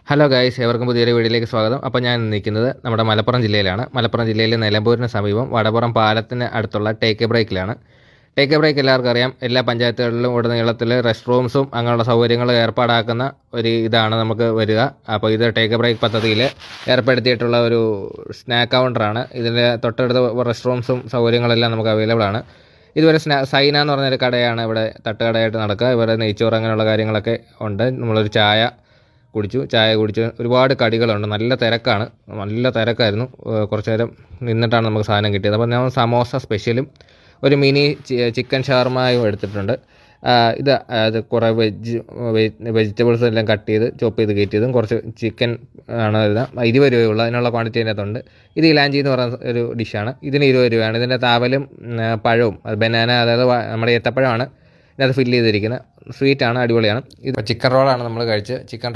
Hello guys, ഏവർക്കും പുതിയൊരു വീഡിയോയിലേക്ക് സ്വാഗതം. അപ്പോൾ ഞാൻ നിൽക്കുന്നത് നമ്മുടെ മലപ്പുറം ജില്ലയിലാണ്. മലപ്പുറം ജില്ലയിലെ നിലമ്പൂരിന് സമീപം വടപുറം പാലത്തിന് അടുത്തുള്ള ടേക്ക് എ ബ്രേക്കിലാണ്. ടേക്ക് എ ബ്രേക്ക് എല്ലാവർക്കും അറിയാം. എല്ലാ പഞ്ചായത്തുകളിലും ഉടനീളത്തിൽ റെസ്റ്റ് റൂംസും അങ്ങനെയുള്ള സൗകര്യങ്ങൾ ഏർപ്പാടാക്കുന്ന ഒരു ഇതാണ് നമുക്ക് വരിക. അപ്പോൾ ഇത് ടേക്ക് എ ബ്രേക്ക് പദ്ധതിയിൽ ഏർപ്പെടുത്തിയിട്ടുള്ള ഒരു സ്നാക്ക് കൗണ്ടറാണ്. ഇതിൻ്റെ തൊട്ടടുത്ത റെസ്റ്റ് റൂംസും സൗകര്യങ്ങളെല്ലാം നമുക്ക് അവൈലബിൾ ആണ്. ഇതുവരെ സൈന എന്ന് പറഞ്ഞൊരു കടയാണ് ഇവിടെ തട്ടുകടയായിട്ട് നടക്കുക. ഇവിടെ നെയ്ച്ചോറ് അങ്ങനെയുള്ള കാര്യങ്ങളൊക്കെ ഉണ്ട്. നമ്മളൊരു ചായ കുടിച്ചു. ഒരുപാട് കടികളുണ്ട്. നല്ല തിരക്കായിരുന്നു. കുറച്ച് നേരം നിന്നിട്ടാണ് നമുക്ക് സാധനം കിട്ടിയത്. അപ്പോൾ ഞാൻ സമോസ സ്പെഷ്യലും ഒരു മിനി ചിക്കൻ ഷവർമയും എടുത്തിട്ടുണ്ട്. അത് കുറേ വെജിറ്റബിൾസ് എല്ലാം കട്ട് ചെയ്ത് ചോപ്പ് ചെയ്ത് കയറ്റിയതും കുറച്ച് ചിക്കൻ ആണ് വരുന്നത്. 20 രൂപയുള്ളൂ. അതിനുള്ള ക്വാണ്ടിറ്റി അതിനകത്തുണ്ട്. ഇത് ഇലാഞ്ചി എന്ന് പറയുന്ന ഒരു ഡിഷാണ്. ഇതിന് 20 രൂപയാണ്. ഇതിൻ്റെ താവലും പഴവും ബനാന, അതായത് നമ്മുടെ ഏത്തപ്പഴമാണ് ഇതിനകത്ത് ഫില്ല് ചെയ്തിരിക്കുന്നത്. സ്വീറ്റാണ്, അടിപൊളിയാണ്. ഇത് ചിക്കൻ റോളാണ് നമ്മൾ കഴിച്ച്. Chicken roll